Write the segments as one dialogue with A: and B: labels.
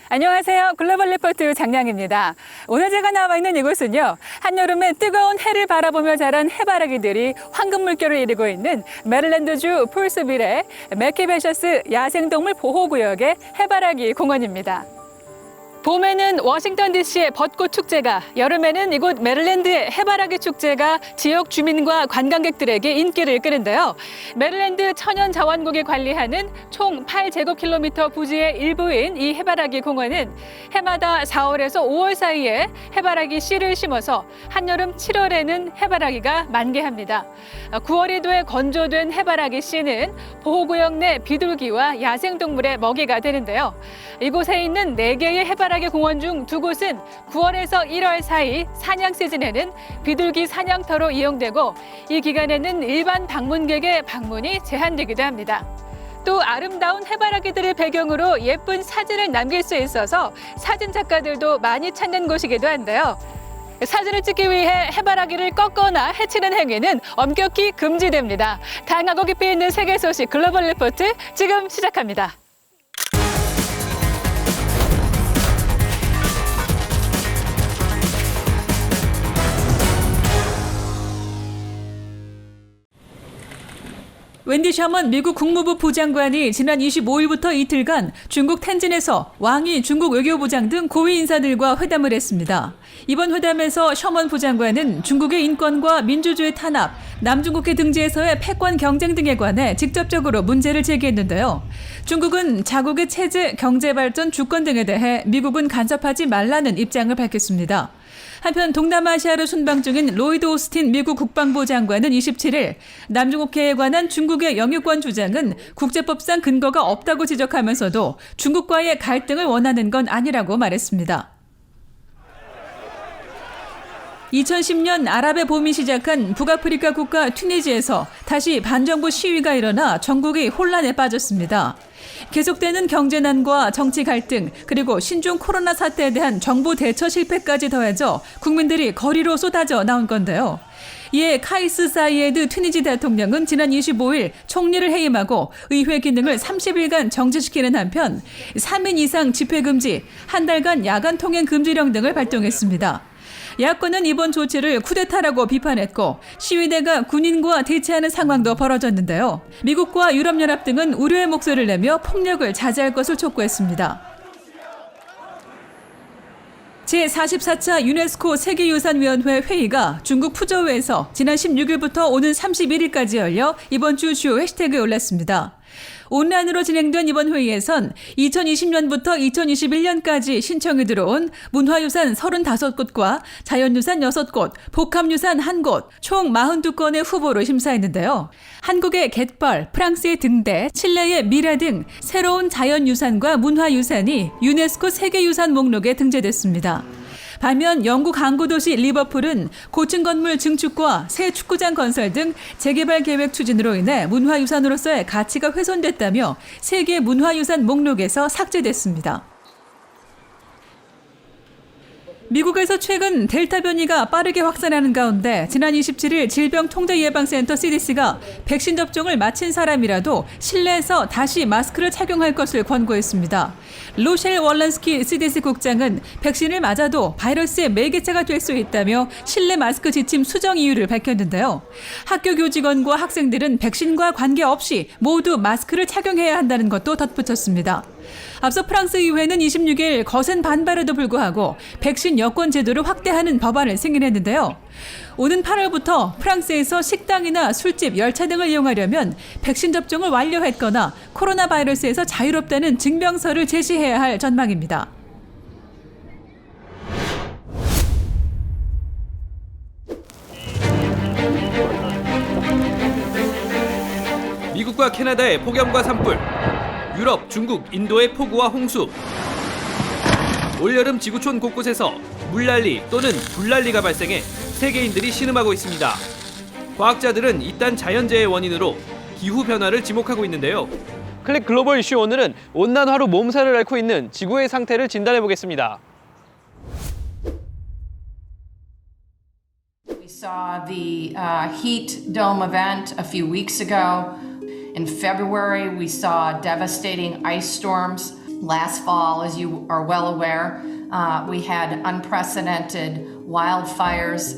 A: 안녕하세요. 글로벌 리포트 장량입니다. 오늘 제가 나와 있는 이곳은요. 한여름에 뜨거운 해를 바라보며 자란 해바라기들이 황금 물결을 이루고 있는 메릴랜드주 폴스빌의 매키베셔스 야생동물 보호구역의 해바라기 공원입니다. 봄에는 워싱턴 DC의 벚꽃 축제가, 여름에는 이곳 메릴랜드의 해바라기 축제가 지역 주민과 관광객들에게 인기를 끄는데요. 메릴랜드 천연자원국이 관리하는 총 8제곱킬로미터 부지의 일부인 이 해바라기 공원은 해마다 4월에서 5월 사이에 해바라기 씨를 심어서 한여름 7월에는 해바라기가 만개합니다. 9월이 돼 건조된 해바라기 씨는 보호구역 내 비둘기와 야생동물의 먹이가 되는데요. 이곳에 있는 4개의 해바라기 공원 중 2곳은 9월에서 1월 사이 사냥 시즌에는 비둘기 사냥터로 이용되고, 이 기간에는 일반 방문객의 방문이 제한되기도 합니다. 또 아름다운 해바라기들을 배경으로 예쁜 사진을 남길 수 있어서 사진 작가들도 많이 찾는 곳이기도 한데요. 사진을 찍기 위해 해바라기를 꺾거나 해치는 행위는 엄격히 금지됩니다. 다양하고 깊이 있는 세계 소식 글로벌 리포트 지금 시작합니다. 웬디 셔먼 미국 국무부 부장관이 지난 25일부터 이틀간 중국 텐진에서 왕이 중국 외교부장 등 고위 인사들과 회담을 했습니다. 이번 회담에서 셔먼 부장관은 중국의 인권과 민주주의 탄압, 남중국해 등지에서의 패권 경쟁 등에 관해 직접적으로 문제를 제기했는데요. 중국은 자국의 체제, 경제 발전, 주권 등에 대해 미국은 간섭하지 말라는 입장을 밝혔습니다. 한편 동남아시아로 순방 중인 로이드 오스틴 미국 국방부 장관은 27일 남중국해에 관한 중국의 영유권 주장은 국제법상 근거가 없다고 지적하면서도 중국과의 갈등을 원하는 건 아니라고 말했습니다. 2010년 아랍의 봄이 시작한 북아프리카 국가 튀니지에서 다시 반정부 시위가 일어나 전국이 혼란에 빠졌습니다. 계속되는 경제난과 정치 갈등, 그리고 신종 코로나 사태에 대한 정부 대처 실패까지 더해져 국민들이 거리로 쏟아져 나온 건데요. 이에 카이스 사이에드 튀니지 대통령은 지난 25일 총리를 해임하고 의회 기능을 30일간 정지시키는 한편 3인 이상 집회 금지, 한 달간 야간 통행 금지령 등을 발동했습니다. 야권은 이번 조치를 쿠데타라고 비판했고, 시위대가 군인과 대치하는 상황도 벌어졌는데요. 미국과 유럽연합 등은 우려의 목소리를 내며 폭력을 자제할 것을 촉구했습니다. 제44차 유네스코 세계유산위원회 회의가 중국 푸저우에서 지난 16일부터 오는 31일까지 열려 이번 주 주요 해시태그에 올랐습니다. 온라인으로 진행된 이번 회의에선 2020년부터 2021년까지 신청이 들어온 문화유산 35곳과 자연유산 6곳, 복합유산 1곳, 총 42건의 후보를 심사했는데요. 한국의 갯벌, 프랑스의 등대, 칠레의 미라 등 새로운 자연유산과 문화유산이 유네스코 세계유산 목록에 등재됐습니다. 반면 영국 항구도시 리버풀은 고층 건물 증축과 새 축구장 건설 등 재개발 계획 추진으로 인해 문화유산으로서의 가치가 훼손됐다며 세계 문화유산 목록에서 삭제됐습니다. 미국에서 최근 델타 변이가 빠르게 확산하는 가운데 지난 27일 질병통제예방센터 CDC가 백신 접종을 마친 사람이라도 실내에서 다시 마스크를 착용할 것을 권고했습니다. 로셸 월런스키 CDC 국장은 백신을 맞아도 바이러스의 매개체가 될 수 있다며 실내 마스크 지침 수정 이유를 밝혔는데요. 학교 교직원과 학생들은 백신과 관계없이 모두 마스크를 착용해야 한다는 것도 덧붙였습니다. 앞서 프랑스 의회는 26일 거센 반발에도 불구하고 백신 여권 제도를 확대하는 법안을 승인했는데요. 오는 8월부터 프랑스에서 식당이나 술집, 열차 등을 이용하려면 백신 접종을 완료했거나 코로나 바이러스에서 자유롭다는 증명서를 제시해야 할 전망입니다.
B: 미국과 캐나다의 폭염과 산불, 유럽, 중국, 인도의 폭우와 홍수. 올여름 지구촌 곳곳에서 물난리 또는 불난리가 발생해 세계인들이 신음하고 있습니다. 과학자들은 이딴 자연재해의 원인으로 기후변화를 지목하고 있는데요.
C: 클릭 글로벌 이슈 오늘은 온난화로 몸살을 앓고 있는 지구의 상태를 진단해보겠습니다.
D: We saw the heat dome event a few weeks ago. In February, we saw devastating ice storms. Last fall, as you are well aware, we had unprecedented wildfires.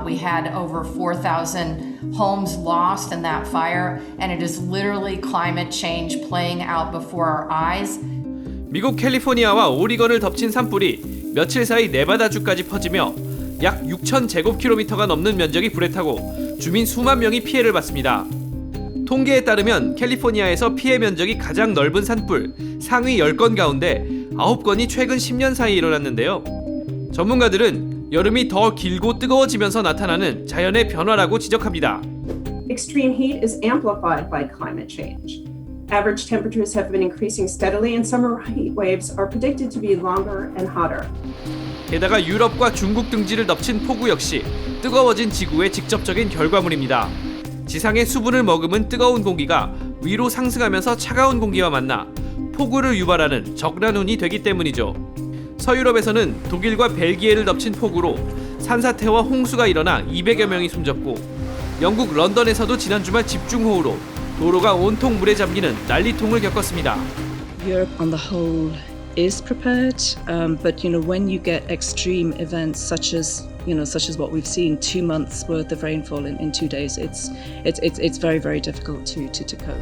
D: We had over 4,000 homes lost in that fire, and it is literally climate change playing out before our eyes.
B: 미국 캘리포니아와 오리건을 덮친 산불이 며칠 사이 네바다주까지 퍼지며 약 6,000제곱킬로미터가 넘는 면적이 불에 타고 주민 수만 명이 피해를 봤습니다. 통계에 따르면 캘리포니아에서 피해 면적이 가장 넓은 산불 상위 10건 가운데 9건이 최근 10년 사이 일어났는데요. 전문가들은 여름이 더 길고 뜨거워지면서 나타나는 자연의 변화라고 지적합니다.
E: Extreme heat is amplified by climate change. Average temperatures have been increasing steadily and summer heat waves are predicted to be longer and hotter.
B: 게다가 유럽과 중국 등지를 덮친 폭우 역시 뜨거워진 지구의 직접적인 결과물입니다. 지상의 수분을 머금은 뜨거운 공기가 위로 상승하면서 차가운 공기와 만나 폭우를 유발하는 적란운이 되기 때문이죠. 서유럽에서는 독일과 벨기에를 덮친 폭우로 산사태와 홍수가 일어나 200여 명이 숨졌고 영국 런던에서도 지난 주말 집중호우로 도로가 온통 물에 잠기는 난리통을 겪었습니다.
F: Europe on the whole is prepared, but when you get extreme events such as what we've seen, 2 months worth of rainfall in 2 days, it's very, very difficult to cope.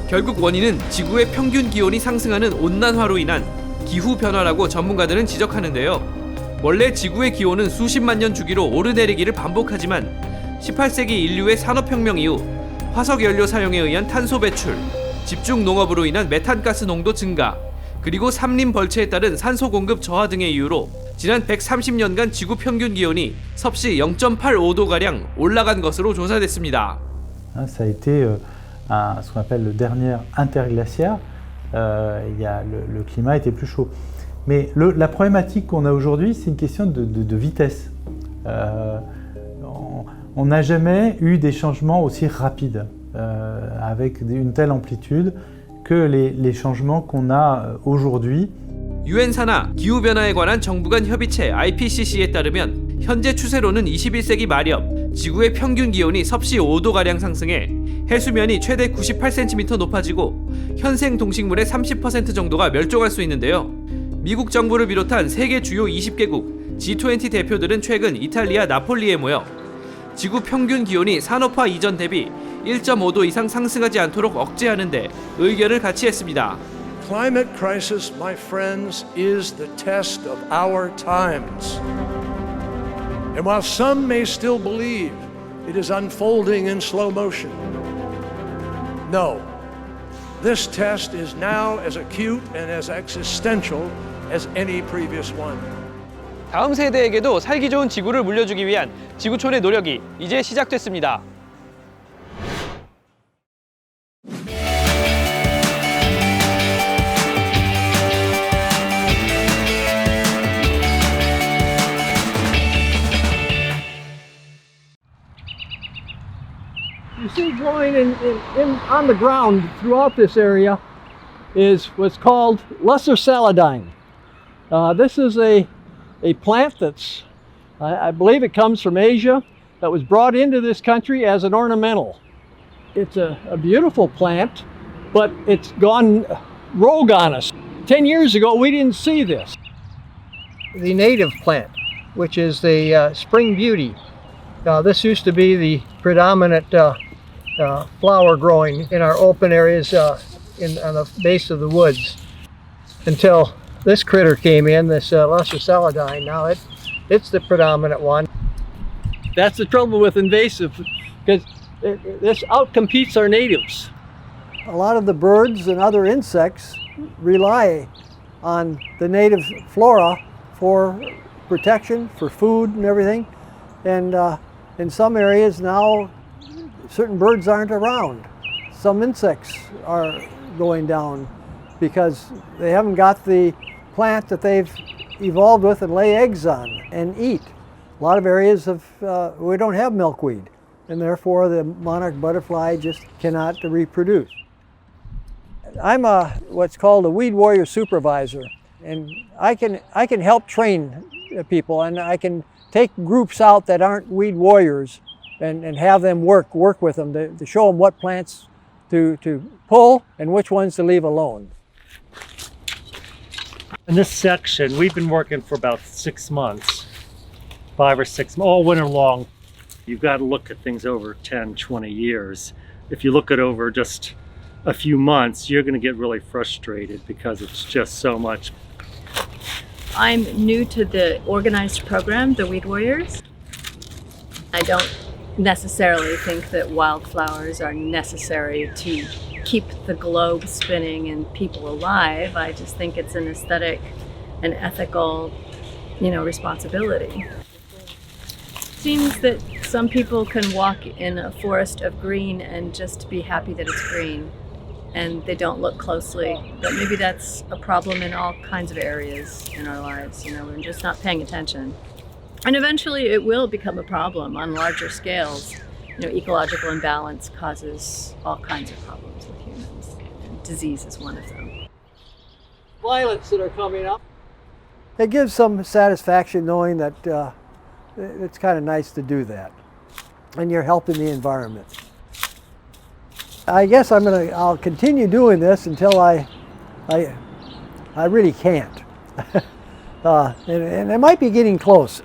B: 결국 원인은 지구의 평균 기온이 상승하는 온난화로 인한 기후 변화라고 전문가들은 지적하는데요. 원래 지구의 기온은 수십만 년 주기로 오르내리기를 반복하지만 18세기 인류의 산업혁명 이후 화석 연료 사용에 의한 탄소 배출, 집중 농업으로 인한 메탄가스 농도 증가, 그리고 산림 벌채에 따른 산소 공급 저하 등의 이유로 지난 130년간 지구 평균 기온이 섭씨 0.85도가량 올라간 것으로 조사됐습니다.
G: Ça a été ce qu'on appelle le dernier interglaciaire. Le climat était plus chaud. Mais la problématique qu'on a aujourd'hui, c'est une question de vitesse. On n'a jamais eu des changements aussi rapides, avec une telle amplitude que les changements qu'on a aujourd'hui.
B: 유엔 산하 기후변화에 관한 정부 간 협의체 IPCC에 따르면 현재 추세로는 21세기 말엽 지구의 평균 기온이 섭씨 5도가량 상승해 해수면이 최대 98cm 높아지고 현생 동식물의 30% 정도가 멸종할 수 있는데요. 미국 정부를 비롯한 세계 주요 20개국 G20 대표들은 최근 이탈리아 나폴리에 모여 지구 평균 기온이 산업화 이전 대비 1.5도 이상 상승하지 않도록 억제하는 데 의견을 같이 했습니다.
H: Climate crisis, my friends, is the test of our times. And while some may still believe it is unfolding in slow motion, no, this test is now as acute and as existential as any previous one.
C: 다음 세대에게도 살기 좋은 지구를 물려주기 위한 지구촌의 노력이 이제 시작됐습니다.
I: You see growing on the ground throughout this area is what's called lesser saladine. This is a plant that's, I believe it comes from Asia, that was brought into this country as an ornamental. It's a beautiful plant, but it's gone rogue on us. 10 years ago, we didn't see this. The native plant, which is the spring beauty. This used to be the predominant flower growing in our open areas on the base of the woods until this critter came in, this lesser saladine. Now it's the predominant one. That's the trouble with invasive, because this outcompetes our natives. A lot of the birds and other insects rely on the native flora for protection, for food and everything. And in some areas now, certain birds aren't around. Some insects are going down because they haven't got the plant that they've evolved with and lay eggs on and eat. A lot of areas we don't have milkweed, and therefore the monarch butterfly just cannot reproduce. I'm what's called a weed warrior supervisor, and I can help train people, and I can take groups out that aren't weed warriors and have them work with them to show them what plants to pull and which ones to leave alone.
J: In this section, we've been working for about 6 months, 5 or 6, all winter long. You've got to look at things over 10, 20 years. If you look at over just a few months, you're going to get really frustrated because it's just so much.
K: I'm new to the organized program, the Weed Warriors. I don't necessarily think that wildflowers are necessary to keep the globe spinning and people alive. I just think it's an aesthetic and ethical, responsibility. Seems that some people can walk in a forest of green and just be happy that it's green, and they don't look closely. But maybe that's a problem in all kinds of areas in our lives. We're just not paying attention. And eventually it will become a problem on larger scales. Ecological imbalance causes all kinds of problems with humans. And disease is one of them.
I: Violets that are coming up. It gives some satisfaction knowing that it's kind of nice to do that. And you're helping the environment. I guess I'll continue doing this until I really can't. And it might be getting close.